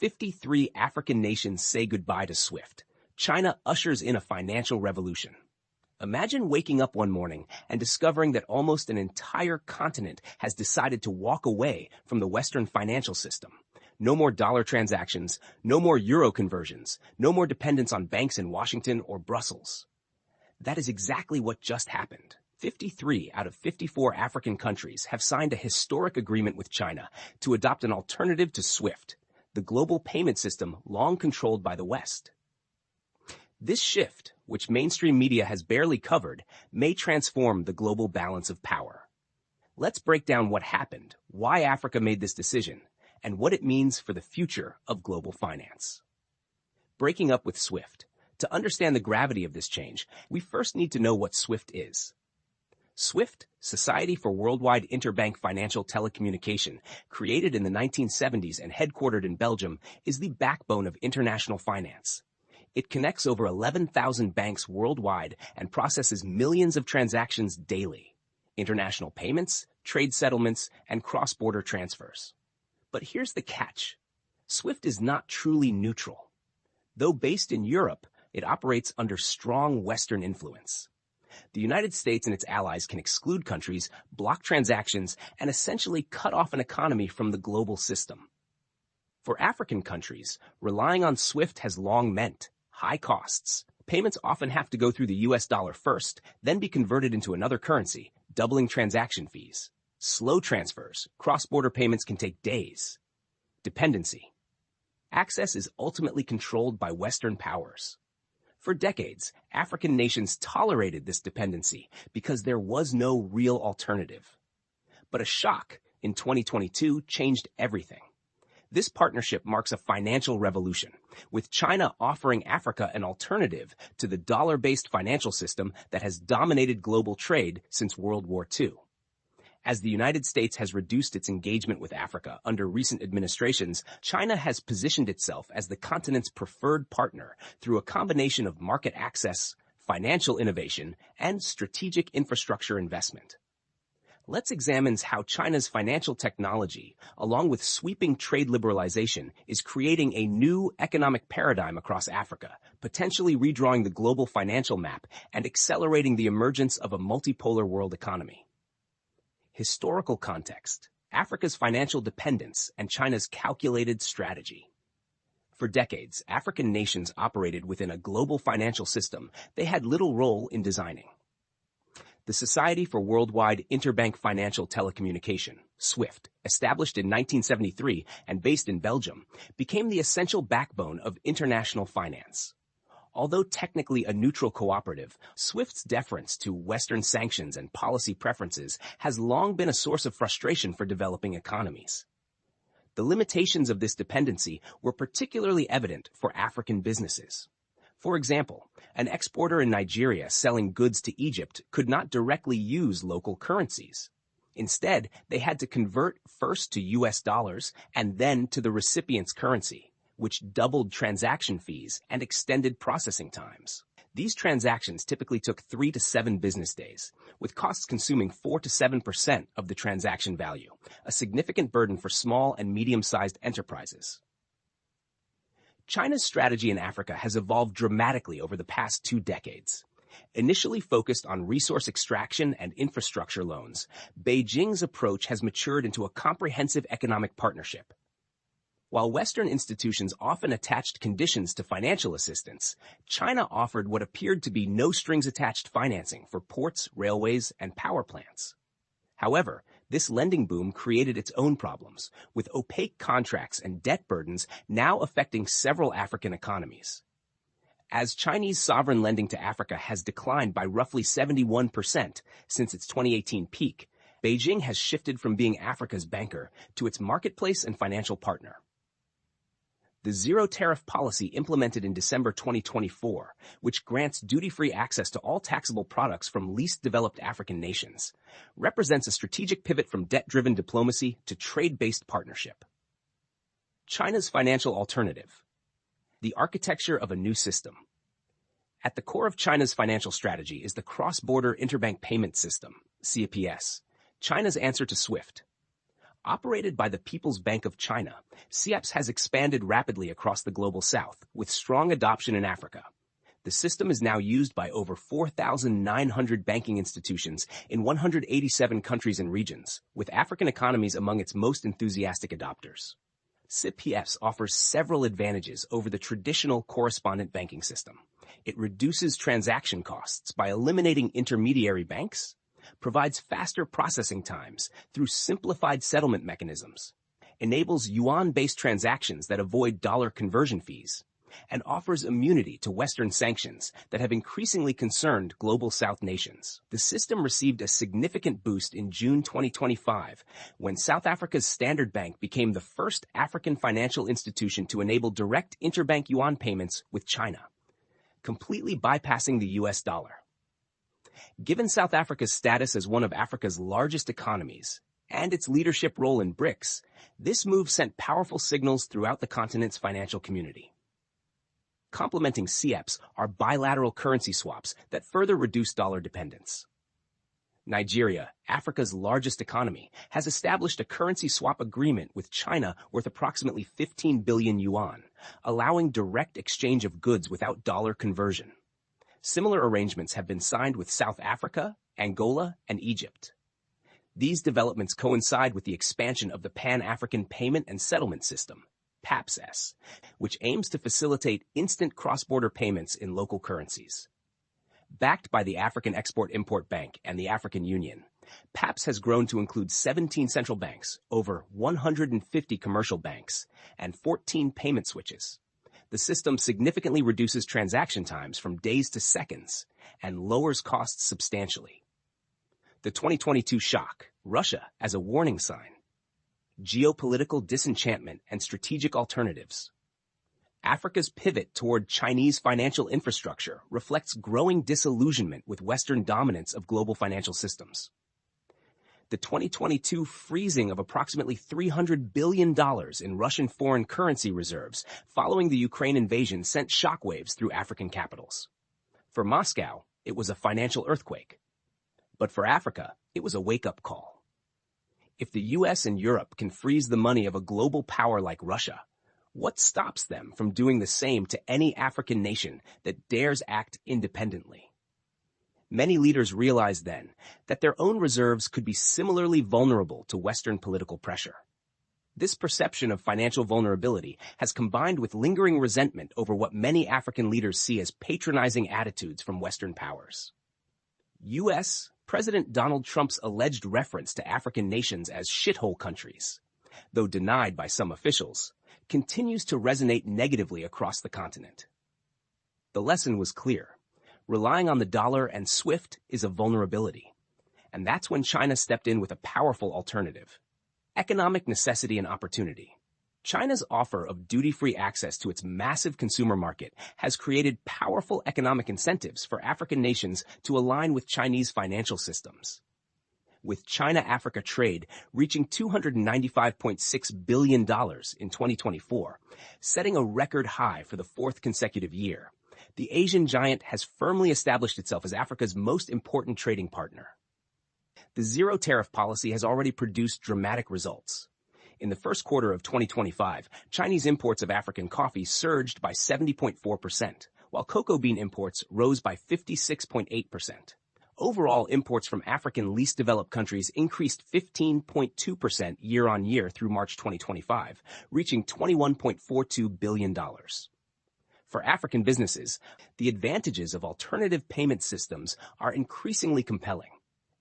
53 African nations say goodbye to SWIFT. China ushers in a financial revolution. Imagine waking up one morning and discovering that almost an entire continent has decided to walk away from the Western financial system. No more dollar transactions, no more euro conversions, no more dependence on banks in Washington or Brussels. That is exactly what just happened. 53 out of 54 African countries have signed a historic agreement with China to adopt an alternative to SWIFT, the global payment system long controlled by the West. This shift, which mainstream media has barely covered, may transform the global balance of power. Let's break down what happened, why Africa made this decision, and what it means for the future of global finance. Breaking up with SWIFT. To understand the gravity of this change, we first need to know what SWIFT is. SWIFT, Society for Worldwide Interbank Financial Telecommunication, created in the 1970s and headquartered in Belgium, is the backbone of international finance. It connects over 11,000 banks worldwide and processes millions of transactions daily: international payments, trade settlements, and cross-border transfers. But here's the catch. SWIFT is not truly neutral. Though based in Europe, it operates under strong Western influence. The United States and its allies can exclude countries, block transactions, and essentially cut off an economy from the global system. For African countries, relying on SWIFT has long meant high costs. Payments often have to go through the US dollar first, then be converted into another currency, doubling transaction fees. Slow transfers, cross-border payments can take days. Dependency. Access is ultimately controlled by Western powers. For decades, African nations tolerated this dependency because there was no real alternative. But a shock in 2022 changed everything. This partnership marks a financial revolution, with China offering Africa an alternative to the dollar-based financial system that has dominated global trade since World War II. As the United States has reduced its engagement with Africa under recent administrations, China has positioned itself as the continent's preferred partner through a combination of market access, financial innovation, and strategic infrastructure investment. Let's examine how China's financial technology, along with sweeping trade liberalization, is creating a new economic paradigm across Africa, potentially redrawing the global financial map and accelerating the emergence of a multipolar world economy. Historical context: Africa's financial dependence and China's calculated strategy. For decades, African nations operated within a global financial system they had little role in designing. The Society for Worldwide Interbank Financial Telecommunication, SWIFT, established in 1973 and based in Belgium, became the essential backbone of international finance. Although technically a neutral cooperative, SWIFT's deference to Western sanctions and policy preferences has long been a source of frustration for developing economies. The limitations of this dependency were particularly evident for African businesses. For example, an exporter in Nigeria selling goods to Egypt could not directly use local currencies. Instead, they had to convert first to US dollars and then to the recipient's currency, which doubled transaction fees and extended processing times. These transactions typically took 3 to 7 business days, with costs consuming 4 to 7% of the transaction value, a significant burden for small and medium-sized enterprises. China's strategy in Africa has evolved dramatically over the past 2 decades. Initially focused on resource extraction and infrastructure loans, Beijing's approach has matured into a comprehensive economic partnership. While Western institutions often attached conditions to financial assistance, China offered what appeared to be no-strings-attached financing for ports, railways, and power plants. However, this lending boom created its own problems, with opaque contracts and debt burdens now affecting several African economies. As Chinese sovereign lending to Africa has declined by roughly 71% since its 2018 peak, Beijing has shifted from being Africa's banker to its marketplace and financial partner. The zero-tariff policy implemented in December 2024, which grants duty-free access to all taxable products from least developed African nations, represents a strategic pivot from debt-driven diplomacy to trade-based partnership. China's financial alternative: the architecture of a new system. At the core of China's financial strategy is the Cross-Border Interbank Payment System, CPS, China's answer to SWIFT. Operated by the People's Bank of China, CEPS has expanded rapidly across the global south, with strong adoption in Africa. The system is now used by over 4,900 banking institutions in 187 countries and regions, with African economies among its most enthusiastic adopters. CEPS offers several advantages over the traditional correspondent banking system. It reduces transaction costs by eliminating intermediary banks, provides faster processing times through simplified settlement mechanisms, enables yuan-based transactions that avoid dollar conversion fees, and offers immunity to Western sanctions that have increasingly concerned Global South nations. The system received a significant boost in June 2025 when South Africa's Standard Bank became the first African financial institution to enable direct interbank yuan payments with China, completely bypassing the US dollar. Given South Africa's status as one of Africa's largest economies and its leadership role in BRICS, this move sent powerful signals throughout the continent's financial community. Complementing CEPS are bilateral currency swaps that further reduce dollar dependence. Nigeria, Africa's largest economy, has established a currency swap agreement with China worth approximately 15 billion yuan, allowing direct exchange of goods without dollar conversion. Similar arrangements have been signed with South Africa, Angola, and Egypt. These developments coincide with the expansion of the Pan-African Payment and Settlement System, PAPSS, which aims to facilitate instant cross-border payments in local currencies. Backed by the African Export-Import Bank and the African Union, PAPS has grown to include 17 central banks, over 150 commercial banks, and 14 payment switches. The system significantly reduces transaction times from days to seconds and lowers costs substantially. The 2022 shock, Russia as a warning sign. Geopolitical disenchantment and strategic alternatives. Africa's pivot toward Chinese financial infrastructure reflects growing disillusionment with Western dominance of global financial systems. The 2022 freezing of approximately $300 billion in Russian foreign currency reserves following the Ukraine invasion sent shockwaves through African capitals. For Moscow, it was a financial earthquake. But for Africa, it was a wake-up call. If the US and Europe can freeze the money of a global power like Russia, what stops them from doing the same to any African nation that dares act independently? Many leaders realized then that their own reserves could be similarly vulnerable to Western political pressure. This perception of financial vulnerability has combined with lingering resentment over what many African leaders see as patronizing attitudes from Western powers. U.S. President Donald Trump's alleged reference to African nations as shithole countries, though denied by some officials, continues to resonate negatively across the continent. The lesson was clear. Relying on the dollar and SWIFT is a vulnerability. And that's when China stepped in with a powerful alternative. Economic necessity and opportunity. China's offer of duty-free access to its massive consumer market has created powerful economic incentives for African nations to align with Chinese financial systems. With China-Africa trade reaching $295.6 billion in 2024, setting a record high for the fourth consecutive year, the Asian giant has firmly established itself as Africa's most important trading partner. The zero-tariff policy has already produced dramatic results. In the first quarter of 2025, Chinese imports of African coffee surged by 70.4%, while cocoa bean imports rose by 56.8%. Overall, imports from African least developed countries increased 15.2% year-on-year through March 2025, reaching $21.42 billion. For African businesses, the advantages of alternative payment systems are increasingly compelling.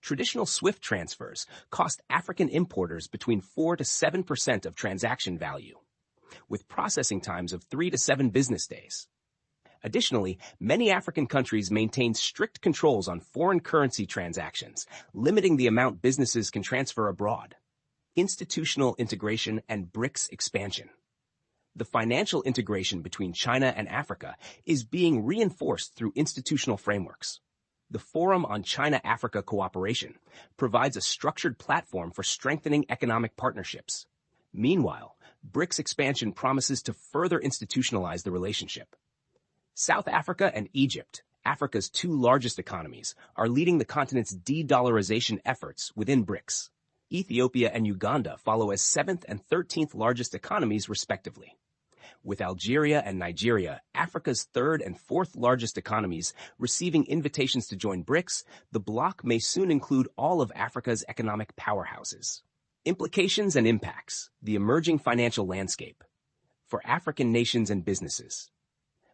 Traditional SWIFT transfers cost African importers between 4 to 7% of transaction value, with processing times of 3 to 7 business days. Additionally, many African countries maintain strict controls on foreign currency transactions, limiting the amount businesses can transfer abroad. Institutional integration and BRICS expansion. The financial integration between China and Africa is being reinforced through institutional frameworks. The Forum on China-Africa Cooperation provides a structured platform for strengthening economic partnerships. Meanwhile, BRICS expansion promises to further institutionalize the relationship. South Africa and Egypt, Africa's two largest economies, are leading the continent's de-dollarization efforts within BRICS. Ethiopia and Uganda follow as 7th and 13th largest economies, respectively. With Algeria and Nigeria, Africa's 3rd and 4th largest economies, receiving invitations to join BRICS, the bloc may soon include all of Africa's economic powerhouses. Implications and impacts: the emerging financial landscape. For African nations and businesses,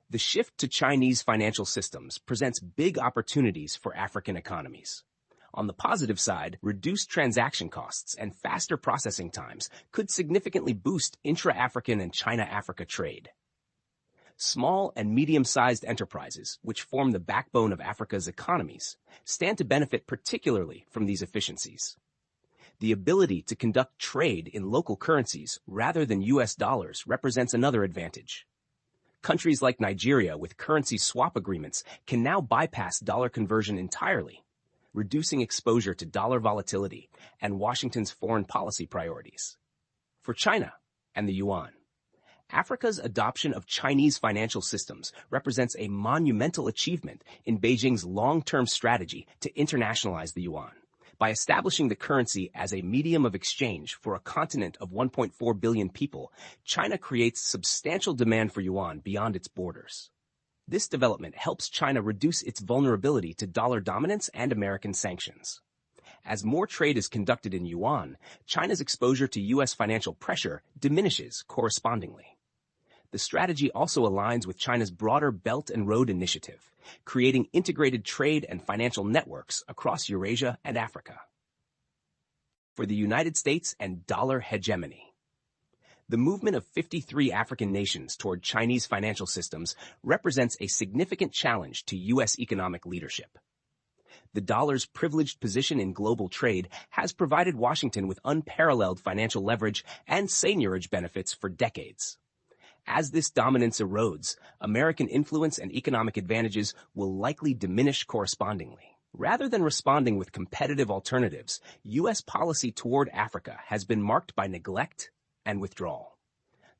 the shift to Chinese financial systems presents big opportunities for African economies. On the positive side, reduced transaction costs and faster processing times could significantly boost intra-African and China-Africa trade. Small and medium-sized enterprises, which form the backbone of Africa's economies, stand to benefit particularly from these efficiencies. The ability to conduct trade in local currencies rather than US dollars represents another advantage. Countries like Nigeria with currency swap agreements can now bypass dollar conversion entirely, reducing exposure to dollar volatility and Washington's foreign policy priorities. For China and the yuan, Africa's adoption of Chinese financial systems represents a monumental achievement in Beijing's long-term strategy to internationalize the yuan. By establishing the currency as a medium of exchange for a continent of 1.4 billion people, China creates substantial demand for yuan beyond its borders. This development helps China reduce its vulnerability to dollar dominance and American sanctions. As more trade is conducted in yuan, China's exposure to U.S. financial pressure diminishes correspondingly. The strategy also aligns with China's broader Belt and Road Initiative, creating integrated trade and financial networks across Eurasia and Africa. For the United States and dollar hegemony, the movement of 53 African nations toward Chinese financial systems represents a significant challenge to U.S. economic leadership. The dollar's privileged position in global trade has provided Washington with unparalleled financial leverage and seigniorage benefits for decades. As this dominance erodes, American influence and economic advantages will likely diminish correspondingly. Rather than responding with competitive alternatives, U.S. policy toward Africa has been marked by neglect and withdrawal.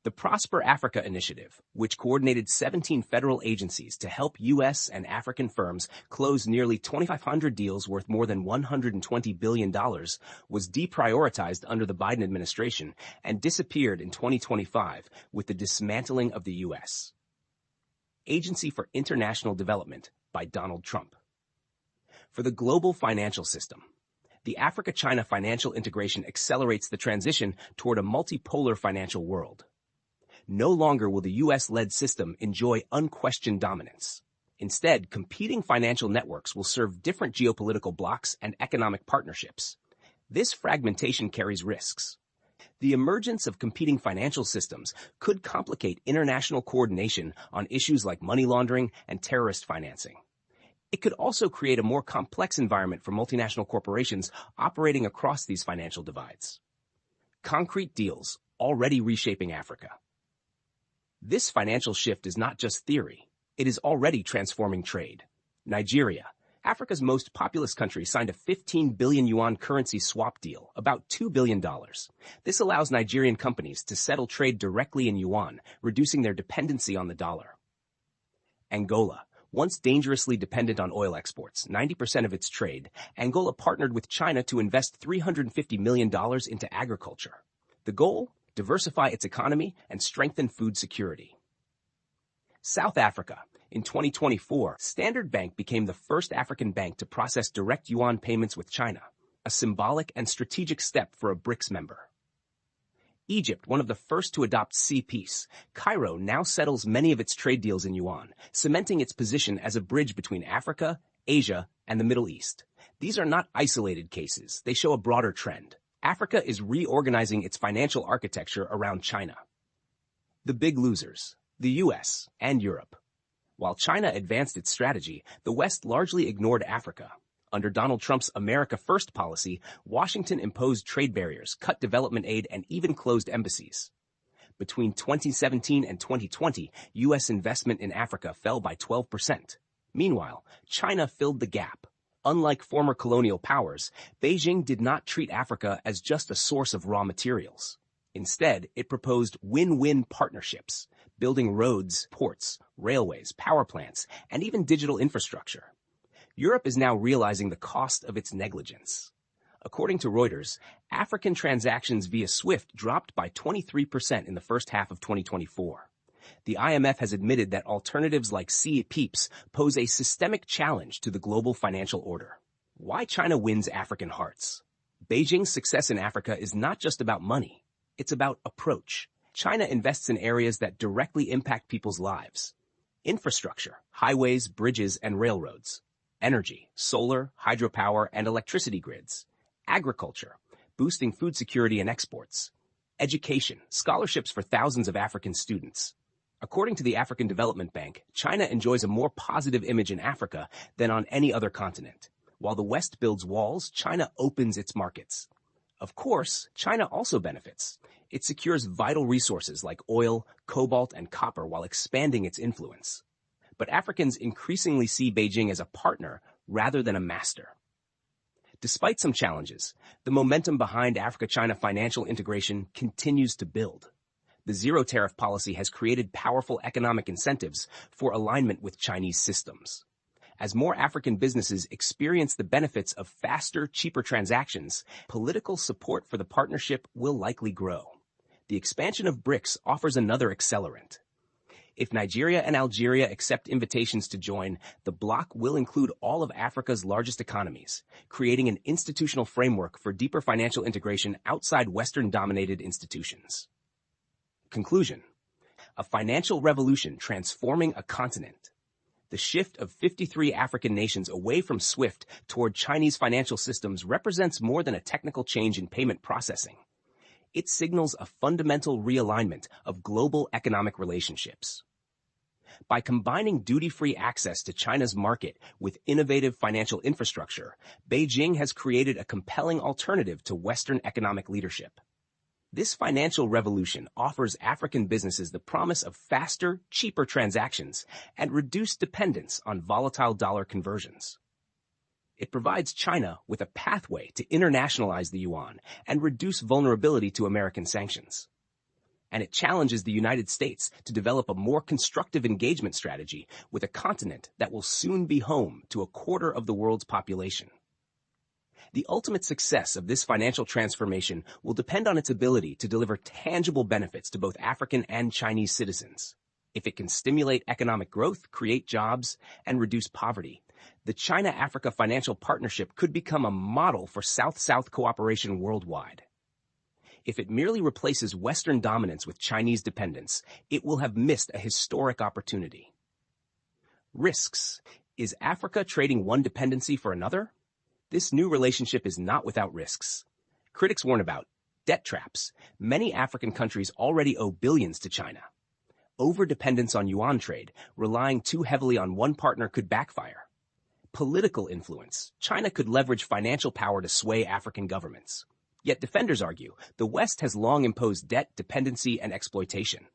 The Prosper Africa Initiative, which coordinated 17 federal agencies to help U.S. and African firms close nearly 2,500 deals worth more than $120 billion, was deprioritized under the Biden administration and disappeared in 2025 with the dismantling of the U.S. Agency for International Development by Donald Trump. For the global financial system, the Africa-China financial integration accelerates the transition toward a multipolar financial world. No longer will the U.S.-led system enjoy unquestioned dominance. Instead, competing financial networks will serve different geopolitical blocs and economic partnerships. This fragmentation carries risks. The emergence of competing financial systems could complicate international coordination on issues like money laundering and terrorist financing. It could also create a more complex environment for multinational corporations operating across these financial divides. Concrete deals already reshaping Africa. This financial shift is not just theory. It is already transforming trade. Nigeria, Africa's most populous country, signed a 15 billion yuan currency swap deal, about $2 billion. This allows Nigerian companies to settle trade directly in yuan, reducing their dependency on the dollar. Angola, once dangerously dependent on oil exports, 90% of its trade, Angola partnered with China to invest $350 million into agriculture. The goal? Diversify its economy and strengthen food security. South Africa. In 2024, Standard Bank became the first African bank to process direct yuan payments with China, a symbolic and strategic step for a BRICS member. Egypt, one of the first to adopt C-Peace, Cairo now settles many of its trade deals in yuan, cementing its position as a bridge between Africa, Asia, and the Middle East. These are not isolated cases. They show a broader trend. Africa is reorganizing its financial architecture around China. The big losers, the U.S. and Europe. While China advanced its strategy, the West largely ignored Africa. Under Donald Trump's America First policy, Washington imposed trade barriers, cut development aid, and even closed embassies. Between 2017 and 2020, U.S. investment in Africa fell by 12%. Meanwhile, China filled the gap. Unlike former colonial powers, Beijing did not treat Africa as just a source of raw materials. Instead, it proposed win-win partnerships, building roads, ports, railways, power plants, and even digital infrastructure. Europe is now realizing the cost of its negligence. According to Reuters, African transactions via SWIFT dropped by 23% in the first half of 2024. The IMF has admitted that alternatives like CEPs pose a systemic challenge to the global financial order. Why China wins African hearts? Beijing's success in Africa is not just about money. It's about approach. China invests in areas that directly impact people's lives. Infrastructure, highways, bridges, and railroads. Energy, solar, hydropower, and electricity grids. Agriculture, boosting food security and exports. Education, scholarships for thousands of African students. According to the African Development Bank, China enjoys a more positive image in Africa than on any other continent. While the West builds walls, China opens its markets. Of course, China also benefits. It secures vital resources like oil, cobalt, and copper while expanding its influence. But Africans increasingly see Beijing as a partner rather than a master. Despite some challenges, the momentum behind Africa-China financial integration continues to build. The zero-tariff policy has created powerful economic incentives for alignment with Chinese systems. As more African businesses experience the benefits of faster, cheaper transactions, political support for the partnership will likely grow. The expansion of BRICS offers another accelerant. If Nigeria and Algeria accept invitations to join, the bloc will include all of Africa's largest economies, creating an institutional framework for deeper financial integration outside Western-dominated institutions. Conclusion: a financial revolution transforming a continent. The shift of 53 African nations away from SWIFT toward Chinese financial systems represents more than a technical change in payment processing. It signals a fundamental realignment of global economic relationships. By combining duty-free access to China's market with innovative financial infrastructure, Beijing has created a compelling alternative to Western economic leadership. This financial revolution offers African businesses the promise of faster, cheaper transactions and reduced dependence on volatile dollar conversions. It provides China with a pathway to internationalize the yuan and reduce vulnerability to American sanctions. And it challenges the United States to develop a more constructive engagement strategy with a continent that will soon be home to a quarter of the world's population. The ultimate success of this financial transformation will depend on its ability to deliver tangible benefits to both African and Chinese citizens. If it can stimulate economic growth, create jobs, and reduce poverty, the China-Africa Financial Partnership could become a model for South-South cooperation worldwide. If it merely replaces Western dominance with Chinese dependence, it will have missed a historic opportunity. Risks. Is Africa trading one dependency for another? This new relationship is not without risks. Critics warn about debt traps. Many African countries already owe billions to China. Overdependence on yuan trade, relying too heavily on one partner, could backfire. Political influence. China could leverage financial power to sway African governments. Yet defenders argue the West has long imposed debt, dependency, and exploitation.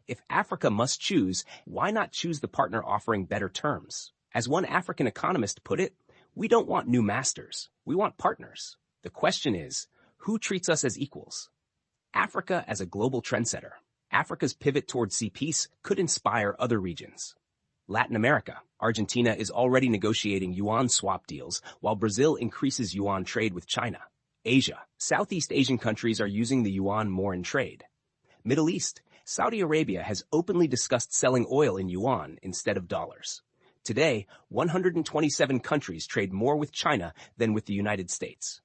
If Africa must choose, why not choose the partner offering better terms? As one African economist put it, we don't want new masters. We want partners. The question is, who treats us as equals? Africa as a global trendsetter. Africa's pivot towards peace could inspire other regions. Latin America. Argentina is already negotiating yuan swap deals, while Brazil increases yuan trade with China. Asia. Southeast Asian countries are using the yuan more in trade. Middle East. Saudi Arabia has openly discussed selling oil in yuan instead of dollars. Today, 127 countries trade more with China than with the United States.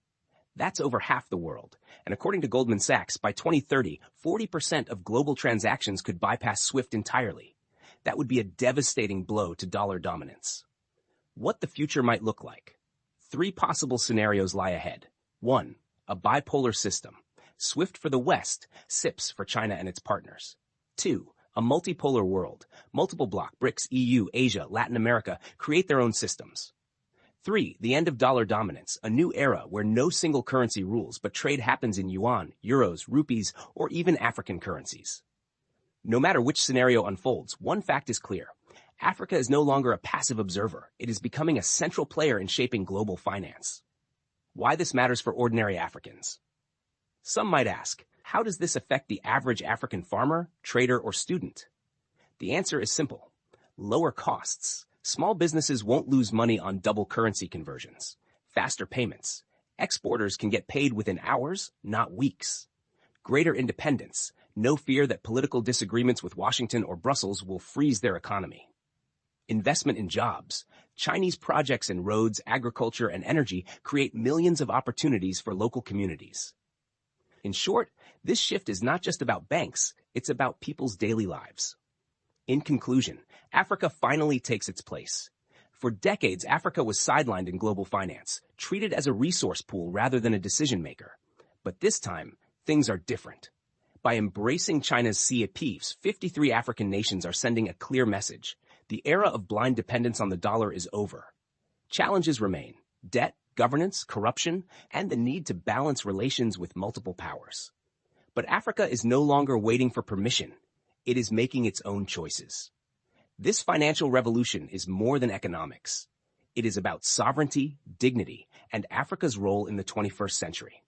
That's over half the world. And according to Goldman Sachs, by 2030, 40% of global transactions could bypass SWIFT entirely. That would be a devastating blow to dollar dominance. What the future might look like. 3 possible scenarios lie ahead. 1. A bipolar system. SWIFT for the West, CIPS for China and its partners. 2. A multipolar world. Multiple bloc, BRICS, EU, Asia, Latin America, create their own systems. 3. The end of dollar dominance, a new era where no single currency rules, but trade happens in yuan, euros, rupees, or even African currencies. No matter which scenario unfolds, one fact is clear. Africa is no longer a passive observer. It is becoming a central player in shaping global finance. Why this matters for ordinary Africans. Some might ask, how does this affect the average African farmer, trader, or student? The answer is simple. Lower costs. Small businesses won't lose money on double currency conversions. Faster payments. Exporters can get paid within hours, not weeks. Greater independence, no fear that political disagreements with Washington or Brussels will freeze their economy. Investment in jobs. Chinese projects in roads, agriculture, and energy create millions of opportunities for local communities. In short, this shift is not just about banks, it's about people's daily lives. In conclusion, Africa finally takes its place. For decades, Africa was sidelined in global finance, treated as a resource pool rather than a decision maker. But this time, things are different. By embracing China's CAPs, 53 African nations are sending a clear message. The era of blind dependence on the dollar is over. Challenges remain: debt, governance, corruption, and the need to balance relations with multiple powers. But Africa is no longer waiting for permission. It is making its own choices. This financial revolution is more than economics. It is about sovereignty, dignity, and Africa's role in the 21st century.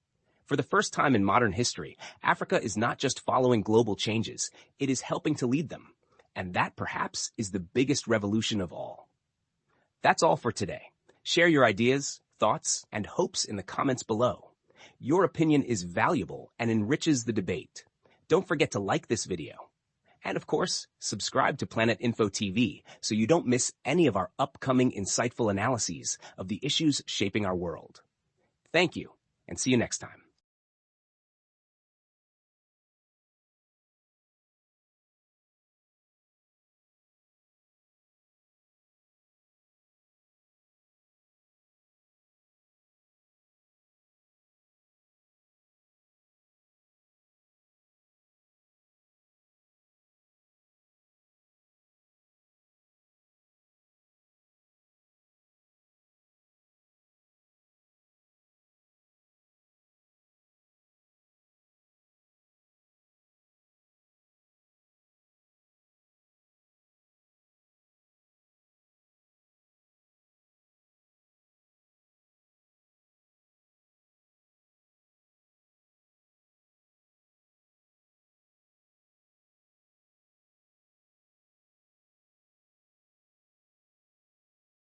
For the first time in modern history, Africa is not just following global changes, it is helping to lead them. And that, perhaps, is the biggest revolution of all. That's all for today. Share your ideas, thoughts, and hopes in the comments below. Your opinion is valuable and enriches the debate. Don't forget to like this video. And of course, subscribe to Planet Info TV so you don't miss any of our upcoming insightful analyses of the issues shaping our world. Thank you, and see you next time.